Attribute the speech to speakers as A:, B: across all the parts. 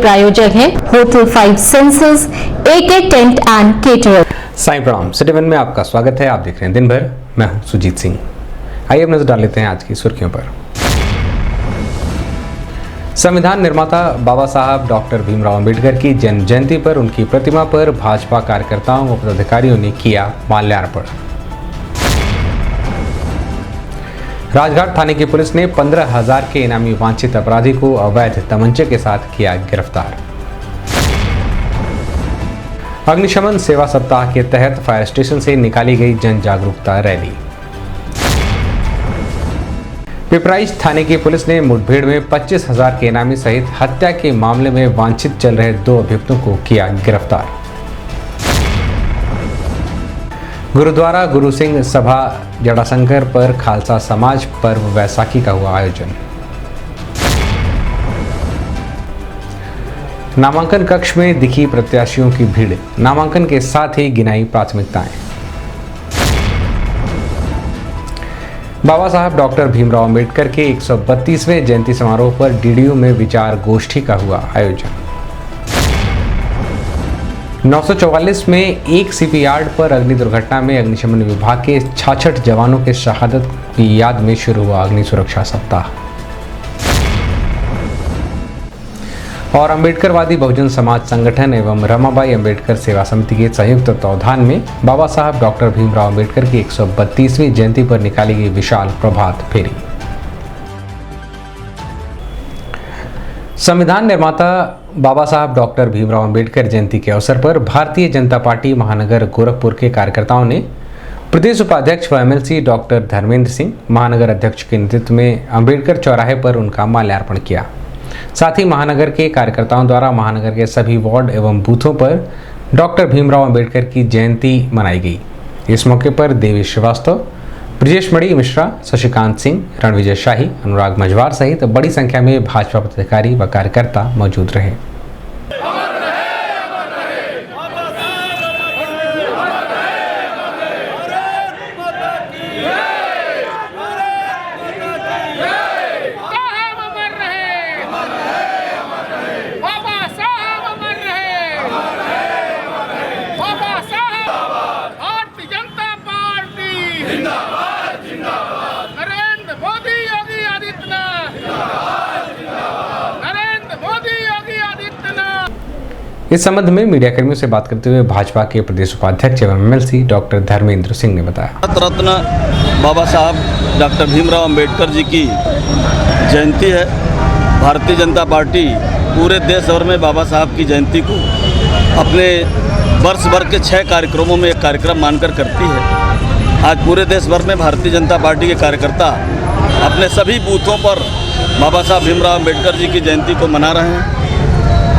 A: प्रायोजक हैं hotel 5 senses, AK tent and caterer.
B: Sai प्रणाम। सिटी वन में आपका स्वागत है। आप देख रहे हैं दिन भर, मैं हूं सुजीत सिंह। आइए अब नजर डाल लेते हैं आज की सुर्खियों पर। संविधान निर्माता बाबा साहब डॉक्टर भीमराव अंबेडकर की जन्म जयंती पर उनकी प्रतिमा पर भाजपा कार्यकर्ताओं व पदाधिकारियों ने किया माल्यार्पण। राजघाट थाने की पुलिस ने 15,000 के इनामी वांछित अपराधी को अवैध तमंचे के साथ किया गिरफ्तार। अग्निशमन सेवा सप्ताह के तहत फायर स्टेशन से निकाली गई जन जागरूकता रैली। पिपराइच थाने की पुलिस ने मुठभेड़ में 25,000 के इनामी सहित हत्या के मामले में वांछित चल रहे 2 अभियुक्तों को किया गिरफ्तार। गुरुद्वारा गुरु सिंह सभा जटाशंकर पर खालसा समाज पर्व वैसाखी का हुआ आयोजन। नामांकन कक्ष में दिखी प्रत्याशियों की भीड़, नामांकन के साथ ही गिनाई प्राथमिकताएं। बाबा साहब डॉक्टर भीमराव अंबेडकर के 132वें जयंती समारोह पर डीडीयू में विचार गोष्ठी का हुआ आयोजन। 944 में एक सीपी यार्ड पर अग्नि दुर्घटना में अग्निशमन विभाग के 66 जवानों के शहादत की याद में शुरू हुआ अग्नि सुरक्षा सप्ताह। और अंबेडकरवादी बहुजन समाज संगठन एवं रमाबाई अंबेडकर सेवा समिति के संयुक्त तत्वावधान में बाबा साहब डॉक्टर भीमराव अंबेडकर की 132वीं जयंती पर निकाली गई विशाल प्रभात फेरी। संविधान निर्माता बाबा साहब डॉक्टर भीमराव अंबेडकर जयंती के अवसर पर भारतीय जनता पार्टी महानगर गोरखपुर के कार्यकर्ताओं ने प्रदेश उपाध्यक्ष व एमएलसी डॉक्टर धर्मेंद्र सिंह, महानगर अध्यक्ष के नेतृत्व में अंबेडकर चौराहे पर उनका माल्यार्पण किया। साथ ही महानगर के कार्यकर्ताओं द्वारा महानगर के सभी वार्ड एवं बूथों पर डॉक्टर भीमराव अंबेडकर की जयंती मनाई गई। इस मौके पर देवी श्रीवास्तव, ब्रजेश मणि मिश्रा, शशिकांत सिंह, रणविजय शाही, अनुराग मझवार सहित बड़ी संख्या में भाजपा पदाधिकारी व कार्यकर्ता मौजूद रहे। इस संबंध में मीडिया कर्मियों से बात करते हुए भाजपा के प्रदेश उपाध्यक्ष एवं एमएलसी डॉक्टर धर्मेंद्र सिंह ने बताया,
C: भारत रत्न बाबा साहब डॉक्टर भीमराव अंबेडकर जी की जयंती है। भारतीय जनता पार्टी पूरे देश भर में बाबा साहब की जयंती को अपने वर्ष भर के 6 कार्यक्रमों में एक कार्यक्रम मानकर करती है। आज पूरे देश भर में भारतीय जनता पार्टी के कार्यकर्ता अपने सभी बूथों पर बाबा साहब भीमराव अंबेडकर जी की जयंती को मना रहे हैं।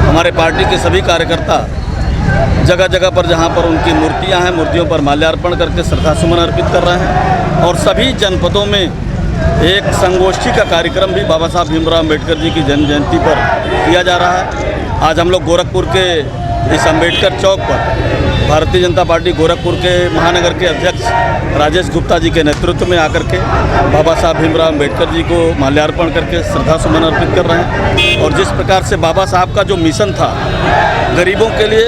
C: हमारे पार्टी के सभी कार्यकर्ता जगह जगह पर जहां पर उनकी मूर्तियां हैं, मूर्तियों पर माल्यार्पण करके श्रद्धासुमन अर्पित कर रहे हैं। और सभी जनपदों में एक संगोष्ठी का कार्यक्रम भी बाबा साहब भीमराव अंबेडकर जी की जन्म जयंती पर किया जा रहा है। आज हम लोग गोरखपुर के इस अंबेडकर चौक पर भारतीय जनता पार्टी गोरखपुर के महानगर के अध्यक्ष राजेश गुप्ता जी के नेतृत्व में आकर के बाबा साहब भीमराव अंबेडकर जी को माल्यार्पण करके श्रद्धासुमन अर्पित कर रहे हैं। और जिस प्रकार से बाबा साहब का जो मिशन था, गरीबों के लिए,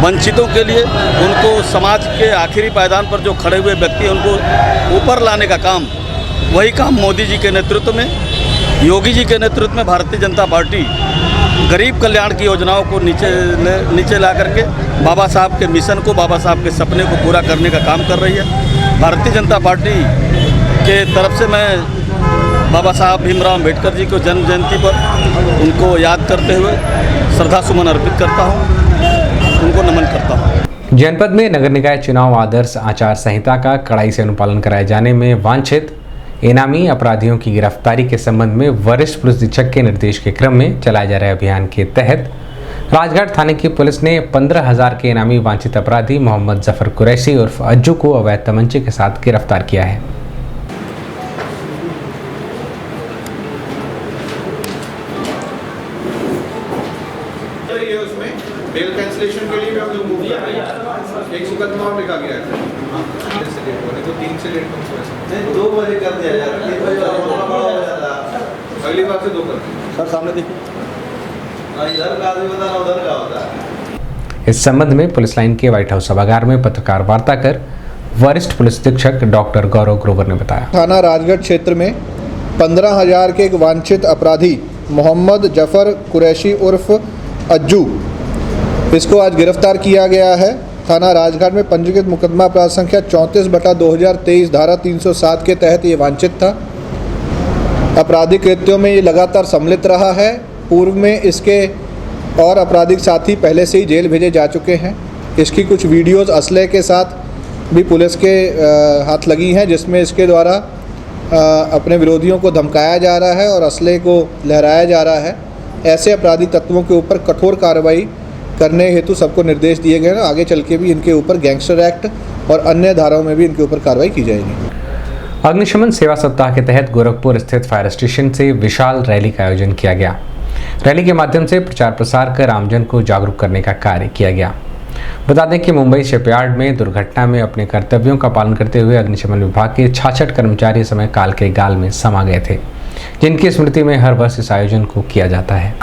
C: वंचितों के लिए, उनको समाज के आखिरी पायदान पर जो खड़े हुए व्यक्ति हैं उनको ऊपर लाने का काम, वही काम मोदी जी के नेतृत्व में, योगी जी के नेतृत्व में भारतीय जनता पार्टी गरीब कल्याण की योजनाओं को नीचे ला करके बाबा साहब के मिशन को, बाबा साहब के सपने को पूरा करने का काम कर रही है। भारतीय जनता पार्टी के तरफ से मैं बाबा साहब भीमराव अंबेडकर जी को जन्म जयंती पर उनको याद करते हुए श्रद्धासुमन अर्पित करता हूँ, उनको नमन करता हूँ।
B: जनपद में नगर निकाय चुनाव आदर्श आचार संहिता का कड़ाई से अनुपालन कराए जाने में वांछित इनामी अपराधियों की गिरफ्तारी के संबंध में वरिष्ठ पुलिस अधीक्षक के निर्देश के क्रम में चलाए जा रहे अभियान के तहत राजघाट थाने की पुलिस ने 15,000 के इनामी वांछित अपराधी मोहम्मद जफर कुरैशी उर्फ अज्जू को अवैध तमंचे के साथ गिरफ्तार किया है।
D: बेल कैंसिलेशन के लिए भी हम लोग मूव कर रहे हैं। एक मुकदमा और लिखा गया है, तो 3 से लेट नहीं 2 बजे कर दिया जाता है, अगली बार से 2 कर।
C: सर सामने देखिए,
D: इधर का आदमी बताना उधर का होता है।
B: इस संबंध में पुलिस लाइन के व्हाइट हाउस सभागार में पत्रकार वार्ता कर वरिष्ठ पुलिस अधीक्षक डॉक्टर गौरव ग्रोवर ने बताया।
E: थाना राजगढ़ क्षेत्र में 15,000 के एक वांछित अपराधी मोहम्मद जफर कुरैशी उर्फ अज्जू, इसको आज गिरफ्तार किया गया है। थाना राजगढ़ में पंजीकृत मुकदमा अपराध संख्या 34/2023 धारा 307 के तहत ये वांछित था। आपराधिक कृत्यों में ये लगातार सम्मिलित रहा है। पूर्व में इसके और आपराधिक साथी पहले से ही जेल भेजे जा चुके हैं। इसकी कुछ वीडियोस असले के साथ भी पुलिस के हाथ लगी हैं, जिसमें इसके द्वारा अपने विरोधियों को धमकाया जा रहा है और असले को लहराया जा रहा है। ऐसे आपराधिक तत्वों के ऊपर कठोर कार्रवाई करने हेतु सबको निर्देश दिए गए हैं। आगे चल के भी इनके ऊपर गैंगस्टर एक्ट और अन्य धाराओं में भी इनके ऊपर कार्रवाई की जाएगी।
B: अग्निशमन सेवा सप्ताह के तहत गोरखपुर स्थित फायर स्टेशन से विशाल रैली का आयोजन किया गया। रैली के माध्यम से प्रचार प्रसार कर आमजन को जागरूक करने का कार्य किया गया। बता दें कि मुंबई शिपयार्ड में दुर्घटना में अपने कर्तव्यों का पालन करते हुए अग्निशमन विभाग के 66 कर्मचारी समय काल के गाल में समा गए थे, जिनकी स्मृति में हर वर्ष इस आयोजन को किया जाता है।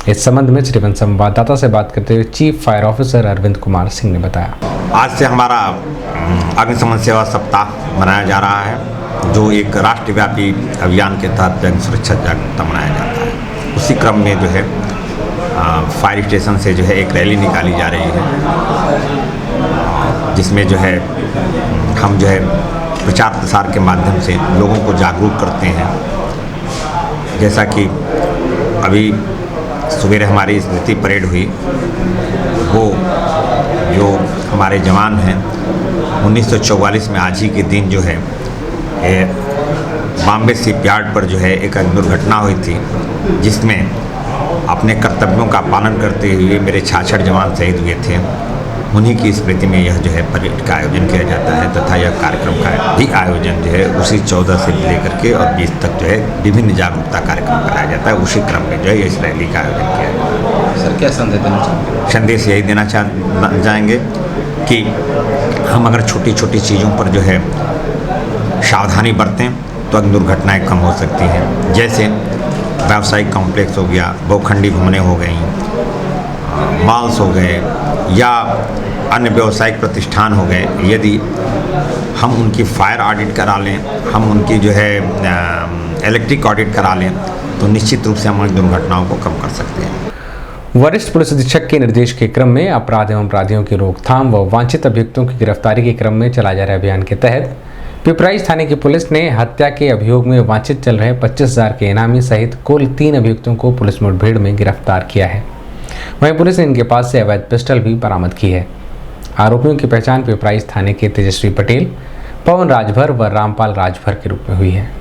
B: इस संबंध में श्रीवन संवाददाता से बात करते हुए chief fire officer Arvind Kumar Singh ने बताया।
F: आज से हमारा अग्निशमन सेवा सप्ताह मनाया जा रहा है, जो एक राष्ट्रव्यापी अभियान के तहत जन सुरक्षा जागरूकता मनाया जाता है। उसी क्रम में जो है फायर स्टेशन से जो है एक रैली निकाली जा रही है, जिसमें जो है हम जो है प्रचार प्रसार के माध्यम से लोगों को जागरूक करते हैं। जैसा कि अभी सवेरे हमारी स्मृति परेड हुई, वो जो हमारे जवान हैं 1944 में आज ही के दिन जो है बॉम्बे शिपयार्ड पर जो है एक दुर्घटना हुई थी, जिसमें अपने कर्तव्यों का पालन करते हुए मेरे 66 जवान शहीद हुए थे। उन्हीं की स्मृति में यह जो है परेड का आयोजन किया जाता है तथा यह कार्यक्रम का भी आयोजन जो है उसी 14 से लेकर के और 20 तक जो है विभिन्न जागरूकता कार्यक्रम कराया जाता है। उसी क्रम में जो है इस रैली का आयोजन किया जाता है।
G: सर, क्या संदेश देना चाहेंगे?
F: संदेश यही देना चाहेंगे कि हम अगर छोटी छोटी चीज़ों पर जो है सावधानी बरतें तो दुर्घटनाएँ कम हो सकती हैं। जैसे व्यावसायिक कॉम्प्लेक्स हो गया, बहुखंडी भवनें हो गई, मॉल्स हो गए या अन्य व्यावसायिक प्रतिष्ठान हो गए, यदि हम उनकी फायर ऑडिट करा लें, हम उनकी जो है इलेक्ट्रिक ऑडिट करा लें, तो निश्चित रूप से हम दुर्घटनाओं को कम कर सकते हैं।
B: वरिष्ठ पुलिस अधीक्षक के निर्देश के क्रम में अपराध एवं अपराधियों की रोकथाम व वांछित अभियुक्तों की गिरफ्तारी के क्रम में चलाए जा रहे अभियान के तहत पिपराइच थाने की पुलिस ने हत्या के अभियोग में वांछित चल रहे 25,000 के इनामी सहित कुल 3 अभियुक्तों को पुलिस मुठभेड़ में गिरफ्तार किया है। वहीं पुलिस ने इनके पास से अवैध पिस्टल भी बरामद की है। आरोपियों की पहचान पिपराइच थाने के तेजस्वी पटेल, पवन राजभर व रामपाल राजभर के रूप में हुई है।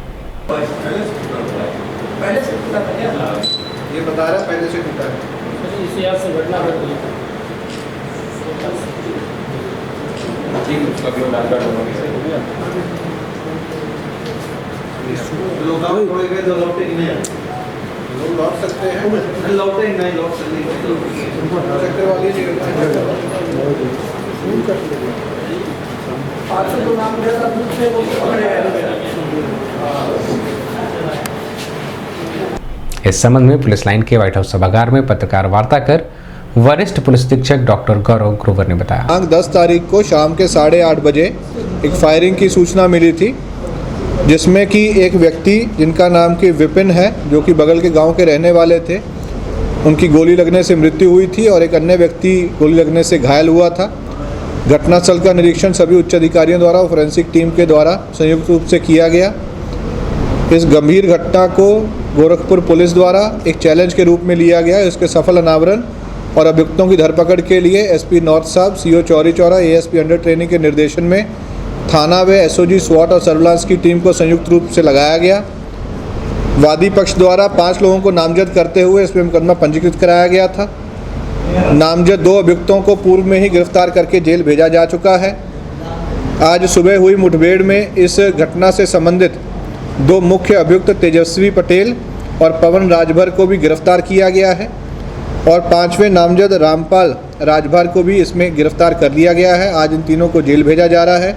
E: ये बता रहा पहले से पता है।
D: लोग थोड़े गए तो लौटे ही नहीं, लोग लौट सकते हैं, लौटे ही नहीं, लौट सकते वाली
B: इस संबंध में पुलिस लाइन के व्हाइट हाउस सभागार में पत्रकार वार्ता कर वरिष्ठ पुलिस अधीक्षक डॉक्टर गौरव ग्रोवर ने बताया।
E: दिनांक 10 तारीख को शाम के 8:30 बजे एक फायरिंग की सूचना मिली थी, जिसमें कि एक व्यक्ति जिनका नाम कि विपिन है, जो कि बगल के गांव के रहने वाले थे, उनकी गोली लगने से मृत्यु हुई थी और एक अन्य व्यक्ति गोली लगने से घायल हुआ था। घटनास्थल का निरीक्षण सभी उच्च अधिकारियों द्वारा और फोरेंसिक टीम के द्वारा संयुक्त रूप से किया गया। इस गंभीर घटना को गोरखपुर पुलिस द्वारा एक चैलेंज के रूप में लिया गया। इसके सफल अनावरण और अभियुक्तों की धरपकड़ के लिए एसपी नॉर्थ साहब, CO Chauri Chaura, ASP under training के निर्देशन में थाना व एसओजी स्वाट और सर्विलांस की टीम को संयुक्त रूप से लगाया गया। वादी पक्ष द्वारा 5 लोगों को नामजद करते हुए इसमें मुकदमा पंजीकृत कराया गया था। नामजद 2 अभियुक्तों को पूर्व में ही गिरफ्तार करके जेल भेजा जा चुका है। आज सुबह हुई मुठभेड़ में इस घटना से संबंधित 2 मुख्य अभियुक्त तेजस्वी पटेल और पवन राजभर को भी गिरफ्तार किया गया है और 5वें नामजद रामपाल राजभर को भी इसमें गिरफ्तार कर लिया गया है। आज इन तीनों को जेल भेजा जा रहा है।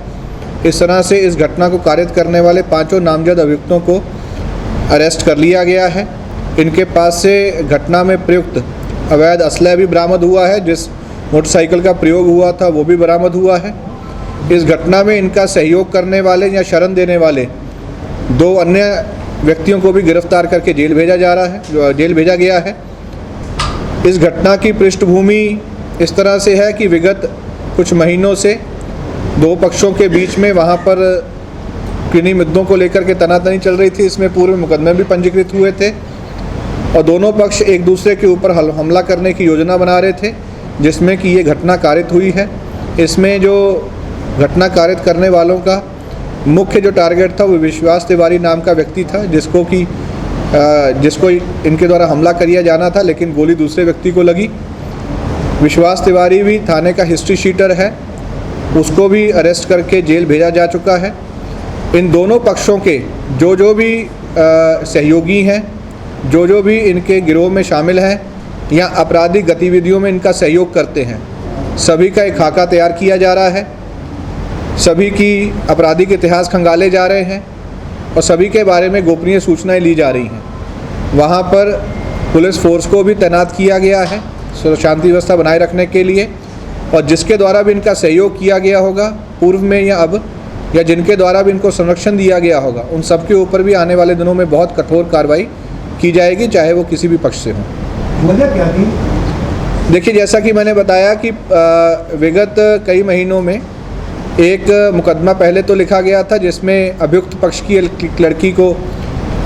E: इस तरह से इस घटना को कारित करने वाले 5 नामजद अभियुक्तों को अरेस्ट कर लिया गया है। इनके पास से घटना में प्रयुक्त अवैध असलह भी बरामद हुआ है। जिस मोटरसाइकिल का प्रयोग हुआ था वो भी बरामद हुआ है। इस घटना में इनका सहयोग करने वाले या शरण देने वाले 2 अन्य व्यक्तियों को भी गिरफ्तार करके जेल भेजा गया है। इस घटना की पृष्ठभूमि इस तरह से है कि विगत कुछ महीनों से 2 पक्षों के बीच में वहाँ पर किन्हीं मुद्दों को लेकर के तनातनी चल रही थी। इसमें पूर्व मुकदमे भी पंजीकृत हुए थे और दोनों पक्ष एक दूसरे के ऊपर हमला करने की योजना बना रहे थे, जिसमें कि ये घटना कारित हुई है। इसमें जो घटना कारित करने वालों का मुख्य जो टारगेट था वो विश्वास तिवारी नाम का व्यक्ति था, जिसको इनके द्वारा हमला किया जाना था, लेकिन गोली दूसरे व्यक्ति को लगी। विश्वास तिवारी भी थाने का हिस्ट्री शीटर है, उसको भी अरेस्ट करके जेल भेजा जा चुका है। इन दोनों पक्षों के जो भी सहयोगी हैं, जो भी इनके गिरोह में शामिल हैं या आपराधिक गतिविधियों में इनका सहयोग करते हैं, सभी का एक खाका तैयार किया जा रहा है। सभी की आपराधिक इतिहास खंगाले जा रहे हैं और सभी के बारे में गोपनीय सूचनाएं ली जा रही हैं। वहाँ पर पुलिस फोर्स को भी तैनात किया गया है शांति व्यवस्था बनाए रखने के लिए, और जिसके द्वारा भी इनका सहयोग किया गया होगा पूर्व में या अब, या जिनके द्वारा भी इनको संरक्षण दिया गया होगा, उन सब के ऊपर भी आने वाले दिनों में बहुत कठोर कार्रवाई की जाएगी, चाहे वो किसी भी पक्ष से हो।
G: वजह क्या थी?
E: देखिए, जैसा कि मैंने बताया कि विगत कई महीनों में एक मुकदमा पहले तो लिखा गया था, जिसमें अभियुक्त पक्ष की एक लड़की को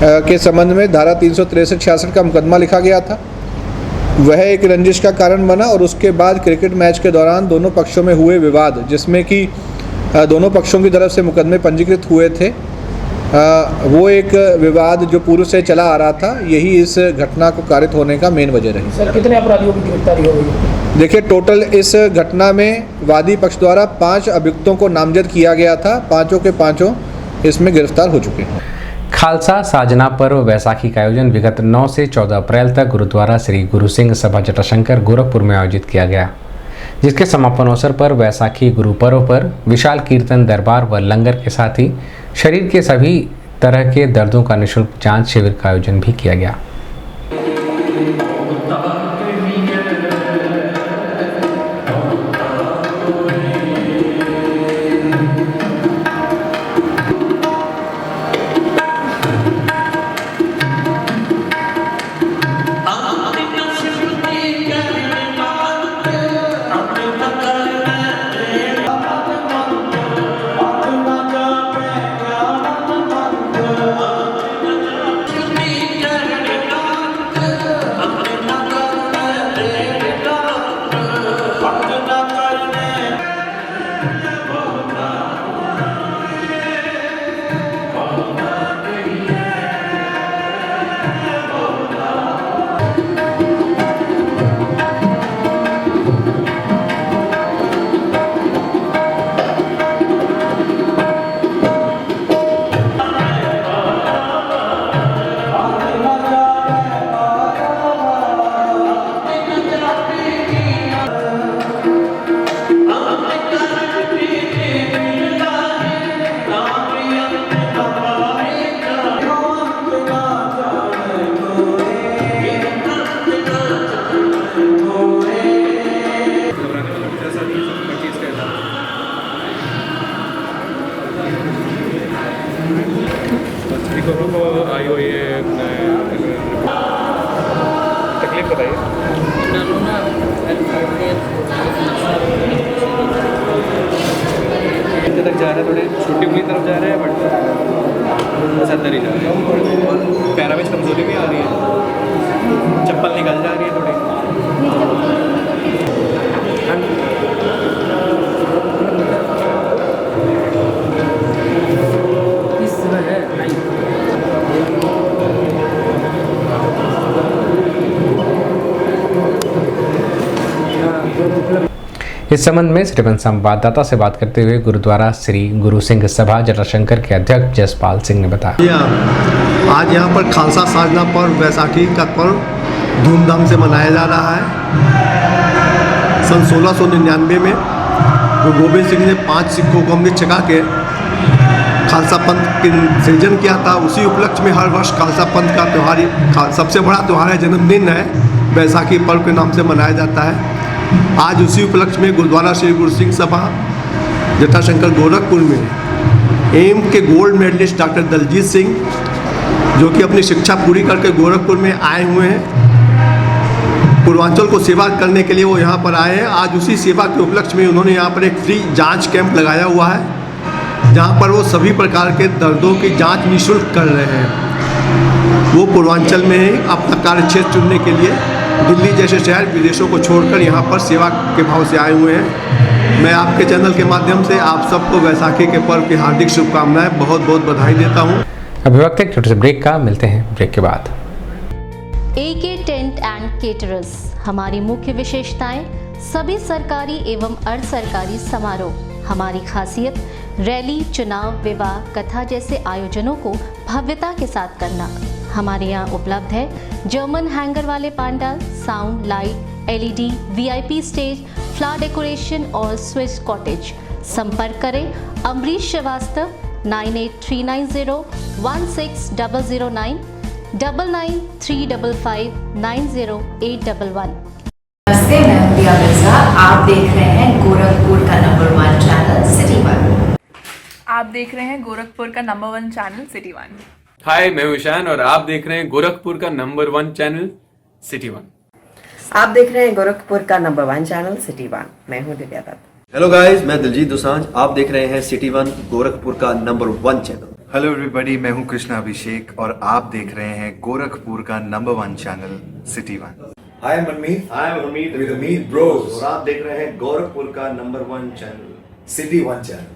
E: के संबंध में धारा 363-66 का मुकदमा लिखा गया था। वह एक रंजिश का कारण बना और उसके बाद क्रिकेट मैच के दौरान दोनों पक्षों में हुए विवाद, जिसमें कि दोनों पक्षों की तरफ से मुकदमे पंजीकृत हुए थे, वो एक विवाद जो पूर्व से चला आ रहा था, यही इस घटना को कारित होने का मेन वजह रही।
G: सर, कितने अपराधियों की गिरफ्तारी हो गई?
E: देखिए, टोटल इस घटना में वादी पक्ष द्वारा 5 अभियुक्तों को नामजद किया गया था। 5 के 5 इसमें गिरफ्तार हो चुके हैं।
B: खालसा साजना पर्व वैसाखी का आयोजन विगत 9 से 14 अप्रैल तक गुरुद्वारा श्री गुरु सिंह सभा जटाशंकर गोरखपुर में आयोजित किया गया, जिसके समापन अवसर पर वैसाखी गुरु पर्व पर विशाल कीर्तन दरबार व लंगर के साथ ही शरीर के सभी तरह के दर्दों का निःशुल्क जांच शिविर का आयोजन भी किया गया।
D: तक जा रहा है, थोड़े छोटी उंगली तरफ जा रहा है, बट बस अंदर ही जा रहा है और पैरा में कमजोरी भी आ रही है, चप्पल निकल जा रही है थोड़ी।
B: इस संबंध में श्रीवन संवाददाता से बात करते हुए गुरुद्वारा श्री गुरु सिंह सभा जटाशंकर के अध्यक्ष जसपाल सिंह ने बताया,
H: आज यहाँ पर खालसा साधना पर्व, बैसाखी का पर्व धूमधाम से मनाया जा रहा है। सन 1699 में गुरु गोबिंद सिंह ने 5 सिखों को अमृत छका के खालसा पंथ के सृजन किया था। उसी उपलक्ष्य में हर वर्ष खालसा पंथ का त्यौहार, सबसे बड़ा त्यौहार है, जन्मदिन है, बैसाखी पर्व के नाम से मनाया जाता है। आज उसी उपलक्ष्य में गुरुद्वारा श्री गुरु सिंह सभा जटाशंकर गोरखपुर में एम के gold medalist doctor Daljeet Singh, जो कि अपनी शिक्षा पूरी करके गोरखपुर में आए हुए हैं, पूर्वांचल को सेवा करने के लिए वो यहाँ पर आए हैं। आज उसी सेवा के उपलक्ष्य में उन्होंने यहाँ पर एक फ्री जांच कैंप लगाया हुआ है, जहाँ पर वो सभी प्रकार के दर्दों की जांच निःशुल्क कर रहे हैं। वो पूर्वांचल में ही अपना कार्य क्षेत्र चुनने के लिए दिल्ली जैसे शहर, विदेशों को छोड़कर यहाँ पर सेवा के भाव से आए हुए हैं। मैं आपके चैनल के माध्यम से आप सबको वैसाखी के पर्व की हार्दिक शुभकामनाएं, बहुत बहुत बधाई देता हूँ।
B: अभी वक्त एक छोटे से ब्रेक का, मिलते हैं ब्रेक के बाद।
A: AK टेंट एंड केटरर्स, हमारी मुख्य विशेषताएं सभी सरकारी एवं अर्ध सरकारी समारोह। हमारी खासियत रैली, चुनाव, विवाह, कथा जैसे आयोजनों को भव्यता के साथ करना। हमारे यहाँ उपलब्ध है जर्मन हैंगर वाले pandal, sound, light, LED, VIP stage, flower decoration और स्विस कॉटेज। संपर्क करें अमरीश श्रीवास्तव 9839016009 9935590811।
I: नमस्ते, मैं दिया मिर्जा। आप देख रहे हैं गोरखपुर का नंबर 1 चैनल सिटी 1।
J: आप देख रहे हैं गोरखपुर का नंबर 1 चैनल सिटी 1।
K: हाय, मैं ईशान और आप देख रहे हैं गोरखपुर का नंबर 1 चैनल सिटी 1।
I: आप देख रहे हैं गोरखपुर का नंबर 1 चैनल सिटी 1। मैं हूं दिव्या दत्त।
L: हेलो गाइस, मैं दिलजीत दोसांझ। आप देख रहे हैं सिटी 1 गोरखपुर का नंबर 1 चैनल।
M: हेलो एवरीबॉडी, मैं हूं कृष्णा अभिषेक और आप देख रहे हैं गोरखपुर का number 1 channel city 1।
N: Hi Manmeet, with Meet bros और आप देख रहे हैं गोरखपुर का number 1 channel city 1 channel.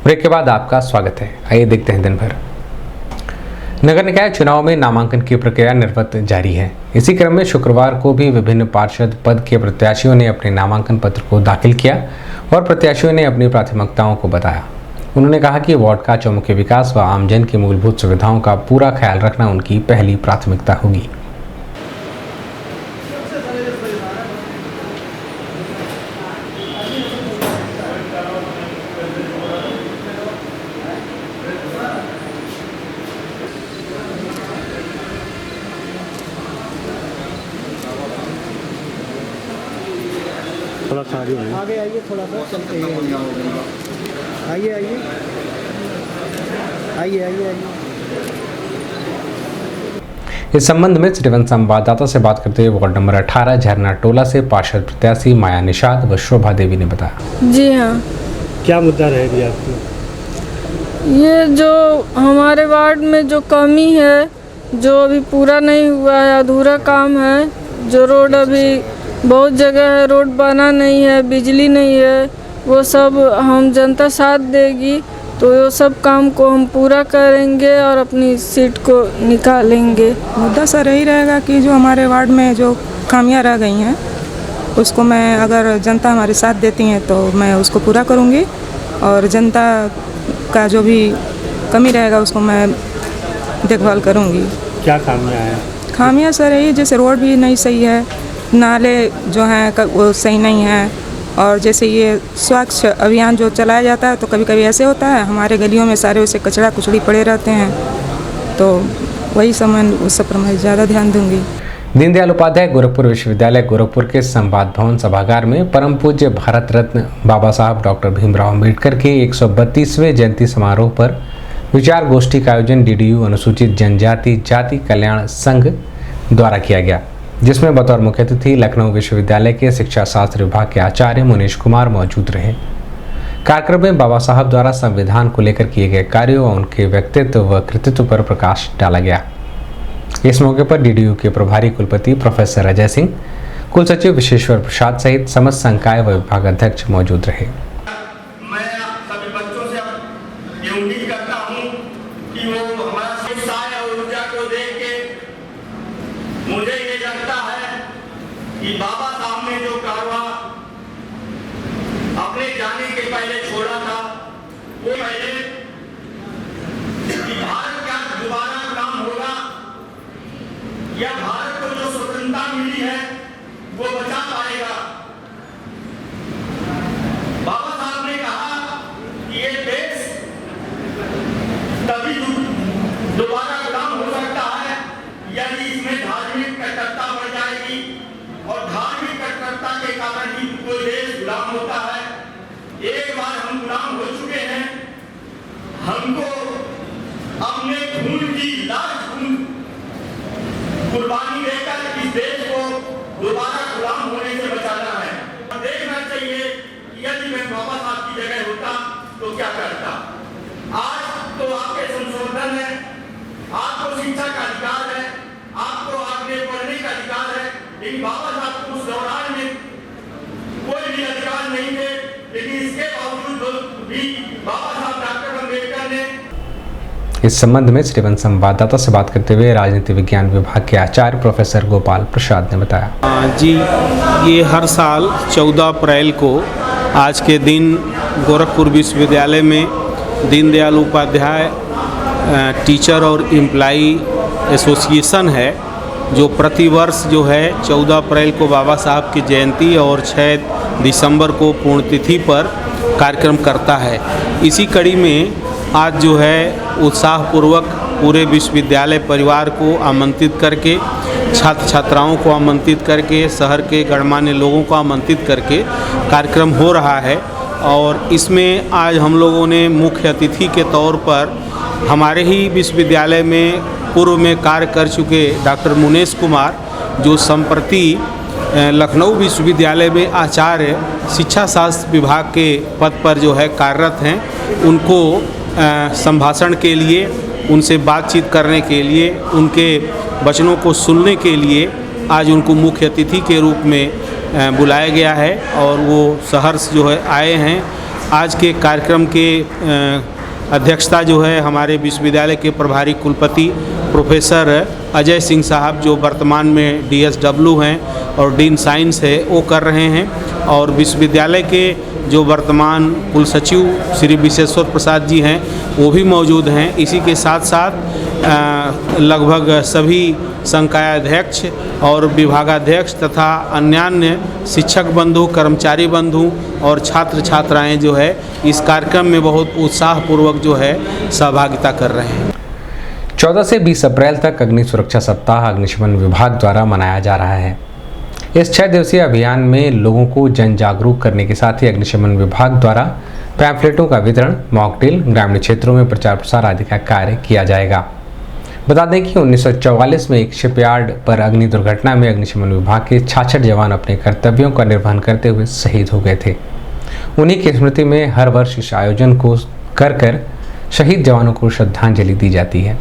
B: Break के बाद आपका स्वागत है। आइए देखते हैं दिन भर। नगर निकाय चुनाव में नामांकन की प्रक्रिया निर्वत जारी है। इसी क्रम में शुक्रवार को भी विभिन्न पार्षद पद के प्रत्याशियों ने अपने नामांकन पत्र को दाखिल किया और प्रत्याशियों ने अपनी प्राथमिकताओं को बताया। उन्होंने कहा कि वार्ड का चौमुखी विकास व आमजन की मूलभूत सुविधाओं का पूरा ख्याल रखना उनकी पहली प्राथमिकता होगी।
O: थोड़ा सा आगे आइए, थोड़ा सा चलते आइए आइए आइए आइए आइए।
B: इस संबंध में श्रीवन संवाददाता से बात करते हुए वार्ड नंबर 18 झरना टोला से पार्षद प्रत्याशी माया निषाद व शोभा देवी ने बताया।
P: जी हाँ,
O: क्या मुद्दा रहेगी आपको?
P: ये जो हमारे वार्ड में जो कमी है, जो अभी पूरा नहीं हुआ है, अधूरा काम है, जो रोड अभी बहुत जगह है रोड बना नहीं है, बिजली नहीं है, वो सब हम जनता साथ देगी तो वो सब काम को हम पूरा करेंगे और अपनी सीट को निकालेंगे।
Q: मुद्दा सर यही रहेगा कि जो हमारे वार्ड में जो खामियां रह गई हैं
P: उसको मैं अगर जनता हमारे साथ देती है तो मैं उसको पूरा करूँगी और जनता का जो भी कमी रहेगा उसको मैं देखभाल करूँगी।
O: क्या खामियाँ हैं?
P: खामियाँ सर यही, जैसे रोड भी नहीं सही है, नाले जो हैं वो सही नहीं हैं, और जैसे ये स्वच्छ अभियान जो चलाया जाता है तो कभी कभी ऐसे होता है हमारे गलियों में सारे वैसे कचरा कुचड़ी पड़े रहते हैं, तो वही सब मैं उस सब पर मैं ज़्यादा ध्यान दूँगी।
B: दीनदयाल उपाध्याय गोरखपुर विश्वविद्यालय गोरखपुर के संवाद भवन सभागार में परम पूज्य भारत रत्न बाबा साहब डॉक्टर भीमराव अम्बेडकर के 132वें जयंती समारोह पर विचार गोष्ठी का आयोजन डीडीयू अनुसूचित जनजाति जाति कल्याण संघ द्वारा किया गया, जिसमें बतौर मुख्य अतिथि लखनऊ विश्वविद्यालय के शिक्षा शास्त्र विभाग के आचार्य मुनीश कुमार मौजूद रहे। कार्यक्रम में बाबा साहब द्वारा संविधान को लेकर किए गए कार्यों और उनके व्यक्तित्व व कृतित्व पर प्रकाश डाला गया। इस मौके पर डीडीयू के प्रभारी कुलपति प्रोफेसर अजय सिंह, कुलसचिव विशेश्वर प्रसाद सहित समस्त संकाय व विभाग अध्यक्ष मौजूद रहे।
Q: मैं सभी बच्चों से ये उम्मीद करता हूँ कि वो हमारा उत्साह और ऊर्जा को देख के मुझे ये लगता है कि बाबा साहब ने जो कारवां अपने जाने के पहले छोड़ा था, वो पहले कि भारत क्या दोबारा गुलाम होगा या भारत को जो स्वतंत्रता मिली है वो बचा पाएगा। बाबा साहब ने कहा कि ये देश तभी दोबारा गुलाम हो सकता है यदि इसमें धार्मिक कट्टरता बढ़ जाएगी, और धार्मिक कट्टरता के कारण ही कोई देश गुलाम होता है। एक बार हम गुलाम हो चुके हैं, हमको अपने खून की लाश कुर्बानी देकर इस देश को दोबारा गुलाम होने से बचाना है। देखना चाहिए कि यदि मैं बाबा साहब की जगह होता तो क्या करता। आज तो आपके संशोधन है, आपको शिक्षा का अधिकार है, आपको आगे बढ़ने का अधिकार है, लेकिन बाबा साहब को उस दौरान में कोई भी अधिकार नहीं थे, लेकिन इसके बावजूद भी बाबा साहब डॉक्टर अम्बेडकर ने।
B: इस संबंध में श्रीवन संवाददाता से बात करते हुए राजनीति विज्ञान विभाग के आचार्य प्रोफेसर गोपाल प्रसाद ने बताया।
R: जी, ये हर साल 14 अप्रैल को आज के दिन गोरखपुर विश्वविद्यालय में दीनदयाल उपाध्याय टीचर और एम्प्लाई एसोसिएशन है, जो प्रतिवर्ष जो है 14 अप्रैल को बाबा साहब की जयंती और 6 दिसंबर को पुण्यतिथि पर कार्यक्रम करता है। इसी कड़ी में आज जो है उत्साहपूर्वक पूरे विश्वविद्यालय परिवार को आमंत्रित करके, छात्र छात्राओं को आमंत्रित करके, शहर के गणमान्य लोगों को आमंत्रित करके कार्यक्रम हो रहा है। और इसमें आज हम लोगों ने मुख्य अतिथि के तौर पर हमारे ही विश्वविद्यालय में पूर्व में कार्य कर चुके डॉक्टर मुनीश कुमार, जो संप्रति लखनऊ विश्वविद्यालय में आचार्य शिक्षा शास्त्र विभाग के पद पर जो है कार्यरत हैं, उनको संभाषण के लिए, उनसे बातचीत करने के लिए, उनके वचनों को सुनने के लिए आज उनको मुख्य अतिथि के रूप में बुलाया गया है और वो सहर्ष जो है आए हैं। आज के कार्यक्रम के अध्यक्षता जो है हमारे विश्वविद्यालय के प्रभारी कुलपति प्रोफेसर अजय सिंह साहब, जो वर्तमान में DSW हैं और डीन साइंस है, वो कर रहे हैं। और विश्वविद्यालय के जो वर्तमान कुलसचिव श्री विशेश्वर प्रसाद जी हैं, वो भी मौजूद हैं। इसी के साथ साथ लगभग सभी संकाय अध्यक्ष और विभागाध्यक्ष तथा अन्य शिक्षक बंधु, कर्मचारी बंधु और छात्र छात्राएं जो है इस कार्यक्रम में बहुत उत्साहपूर्वक जो है सहभागिता कर रहे हैं।
B: 14 से 20 अप्रैल तक अग्नि सुरक्षा सप्ताह अग्निशमन विभाग द्वारा मनाया जा रहा है। इस 6 दिवसीय अभियान में लोगों को जन जागरूक करने के साथ ही अग्निशमन विभाग द्वारा पैम्फलेटों का वितरण, मॉकड्रिल, ग्रामीण क्षेत्रों में प्रचार प्रसार आदि का कार्य किया जाएगा। बता दें कि 1944 में एक शिपयार्ड पर अग्नि दुर्घटना में अग्निशमन विभाग के 66 जवान अपने कर्तव्यों का निर्वहन करते हुए शहीद हो गए थे। उन्हीं की स्मृति में हर वर्ष इस आयोजन को कर शहीद जवानों को श्रद्धांजलि दी जाती है।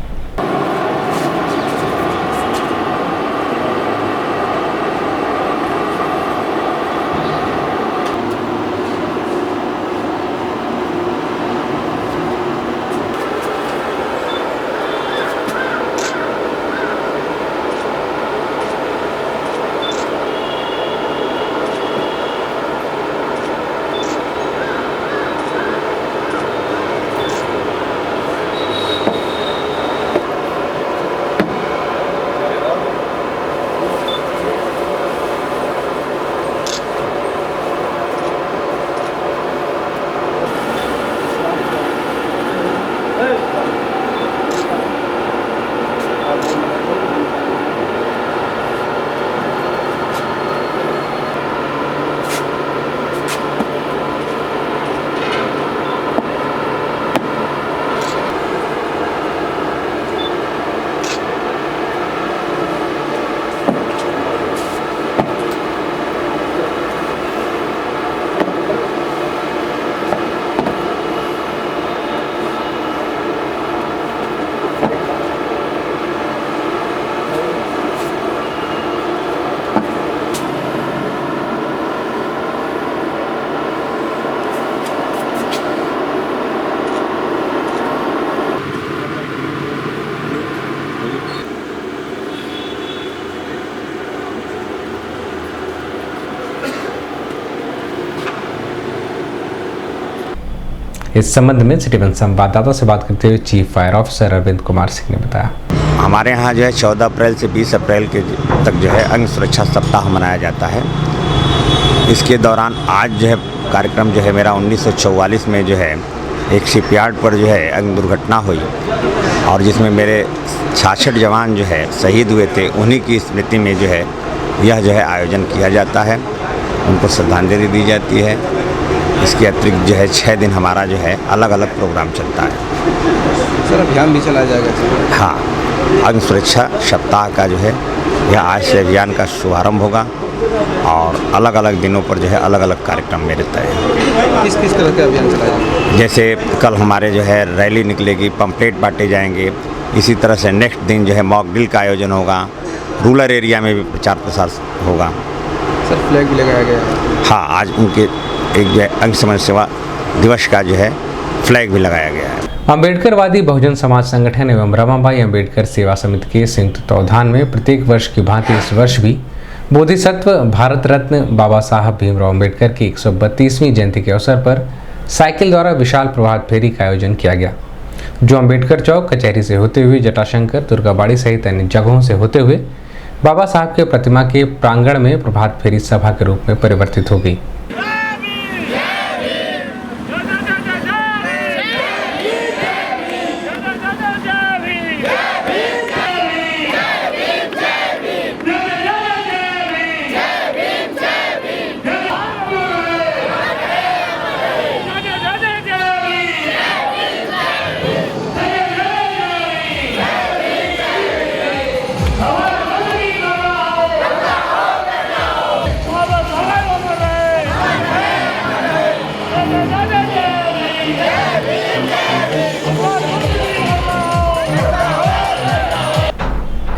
B: इस संबंध में सिटी वन संवाददाता से बात करते हुए chief fire officer Arvind Kumar Singh ने बताया।
F: हमारे यहाँ जो है 14 अप्रैल से 20 अप्रैल के तक जो है अग्नि सुरक्षा सप्ताह मनाया जाता है। इसके दौरान आज जो है कार्यक्रम जो है मेरा 1944 में जो है एक शिपयार्ड पर जो है अग्नि दुर्घटना हुई और जिसमें मेरे 66 जवान जो है शहीद हुए थे, उन्हीं की स्मृति में जो है यह जो है आयोजन किया जाता है, उनको श्रद्धांजलि दी जाती है। इसके अतिरिक्त जो है 6 दिन हमारा जो है अलग अलग प्रोग्राम चलता है।
D: सर अभियान भी चलाया जाएगा सर?
F: हाँ, अग्नि सुरक्षा सप्ताह का जो है यह आज से अभियान का शुभारंभ होगा और अलग अलग दिनों पर जो है अलग अलग कार्यक्रम मेरे तय हैं।
D: किस किस तरह के अभियान चलाया जाएगा?
F: जैसे कल हमारे जो है रैली निकलेगी, पंपलेट बांटे जाएंगे। इसी तरह से नेक्स्ट दिन जो है मॉक ड्रिल का आयोजन होगा, रूरल एरिया में भी प्रचार प्रसार होगा।
D: सर फ्लैग भी लगाया गया है?
F: हाँ, आज उनके एक जो है अग्निशमन सेवा दिवस का जो है फ्लैग भी लगाया गया है।
B: अम्बेडकरवादी बहुजन समाज संगठन एवं रमाबाई अम्बेडकर सेवा समिति के संयुक्त तत्वावधान में प्रत्येक वर्ष की भांति इस वर्ष भी बोधिसत्व भारत रत्न बाबा साहब भीमराव अम्बेडकर की 132वीं जयंती के अवसर पर साइकिल द्वारा विशाल प्रभात फेरी का आयोजन किया गया, जो अम्बेडकर चौक कचहरी से होते हुए जटाशंकर, दुर्गाबाड़ी सहित अन्य जगहों से होते हुए बाबा साहब के प्रतिमा के प्रांगण में प्रभात फेरी सभा के रूप में परिवर्तित हो गई।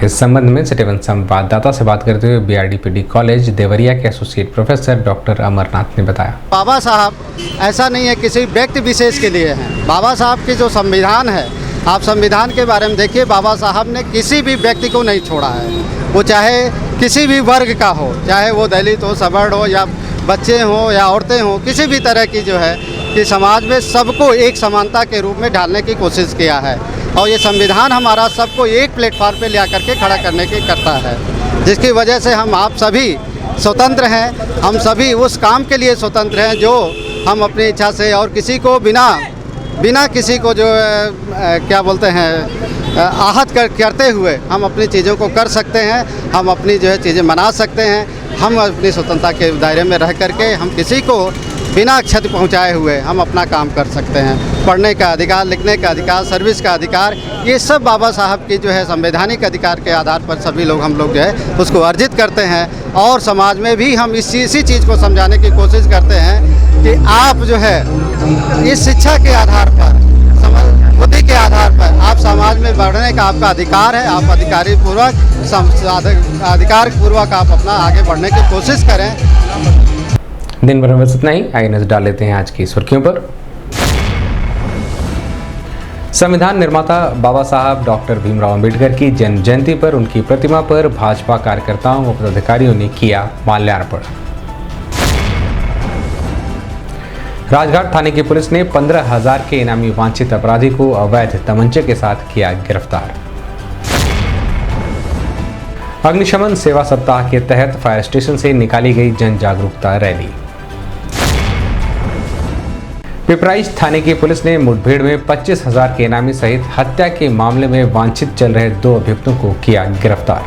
B: इस संबंध में सिटी वन संवाददाता से बात करते हुए बीआरडीपीडी कॉलेज देवरिया के एसोसिएट प्रोफेसर डॉक्टर अमरनाथ ने बताया।
S: बाबा साहब ऐसा नहीं है किसी व्यक्ति विशेष के लिए हैं। बाबा साहब की जो संविधान है, आप संविधान के बारे में देखिए, बाबा साहब ने किसी भी व्यक्ति को नहीं छोड़ा है। वो चाहे किसी भी वर्ग का हो, चाहे वो दलित हो, सवर्ण हो, या बच्चे हों या औरतें हों, किसी भी तरह की जो है कि समाज में सबको एक समानता के रूप में ढालने की कोशिश किया है। और ये संविधान हमारा सबको एक प्लेटफॉर्म पे ला करके खड़ा करने की करता है, जिसकी वजह से हम आप सभी स्वतंत्र हैं। हम सभी उस काम के लिए स्वतंत्र हैं जो हम अपनी इच्छा से और किसी को बिना किसी को जो क्या बोलते हैं आहत करते हुए हम अपनी चीज़ों को कर सकते हैं। हम अपनी जो है चीज़ें मना सकते हैं। हम अपनी स्वतंत्रता के दायरे में रह करके हम किसी को बिना क्षति पहुंचाए हुए हम अपना काम कर सकते हैं। पढ़ने का अधिकार, लिखने का अधिकार, सर्विस का अधिकार, ये सब बाबा साहब की जो है संवैधानिक अधिकार के आधार पर सभी लोग हम लोग जो है उसको अर्जित करते हैं। और समाज में भी हम इसी चीज़ को समझाने की कोशिश करते हैं कि आप जो है इस शिक्षा के आधार पर, बुद्धि के आधार पर आप समाज में बढ़ने का आपका अधिकार है। आप अधिकार पूर्वक आप अपना आगे बढ़ने की कोशिश करें।
B: दिन भर में बस इतना ही। आइए नजर डाल लेते हैं आज की सुर्खियों पर। संविधान निर्माता बाबा साहब डॉक्टर भीमराव अम्बेडकर की जन्म जयंती पर उनकी प्रतिमा पर भाजपा कार्यकर्ताओं व पदाधिकारियों ने किया माल्यार्पण। राजघाट थाने की पुलिस ने 15,000 के इनामी वांछित अपराधी को अवैध तमंचे के साथ किया गिरफ्तार। अग्निशमन सेवा सप्ताह के तहत फायर स्टेशन से निकाली गई जन जागरूकता रैली। पिपराइच थाने की पुलिस ने मुठभेड़ में 25,000 के इनामी सहित हत्या के मामले में वांछित चल रहे 2 अभियुक्तों को किया गिरफ्तार।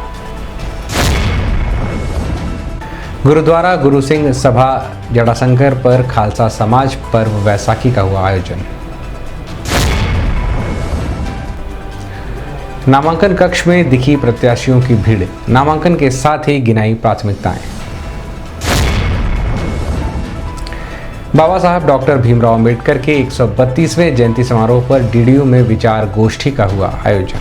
B: गुरुद्वारा गुरु सिंह सभा जटाशंकर पर खालसा समाज पर्व वैसाखी का हुआ आयोजन। नामांकन कक्ष में दिखी प्रत्याशियों की भीड़, नामांकन के साथ ही गिनाई प्राथमिकताएं। बाबा साहब डॉक्टर भीमराव अम्बेडकर के 132वें जयंती समारोह पर डीडीयू में विचार गोष्ठी का हुआ आयोजन।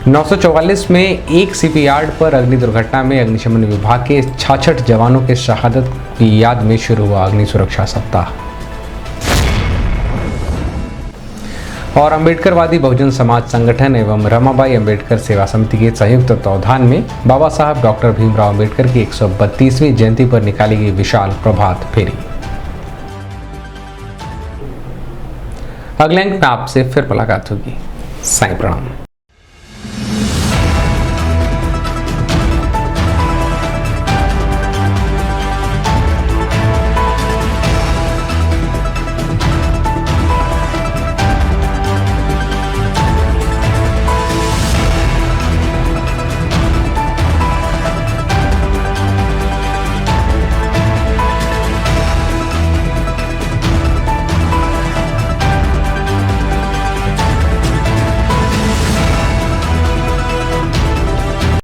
B: 944 में एक शिपयार्ड पर अग्नि दुर्घटना में अग्निशमन विभाग के 66 जवानों के शहादत की याद में शुरू हुआ अग्नि सुरक्षा सप्ताह। और अम्बेडकरवादी बहुजन समाज संगठन एवं रमाबाई अम्बेडकर सेवा समिति के संयुक्त तत्वावधान में बाबा साहब डॉक्टर भीमराव अम्बेडकर की 132वीं जयंती पर निकाली गई विशाल प्रभात फेरी। अगले अंक में आपसे फिर मुलाकात होगी। साईं प्रणाम।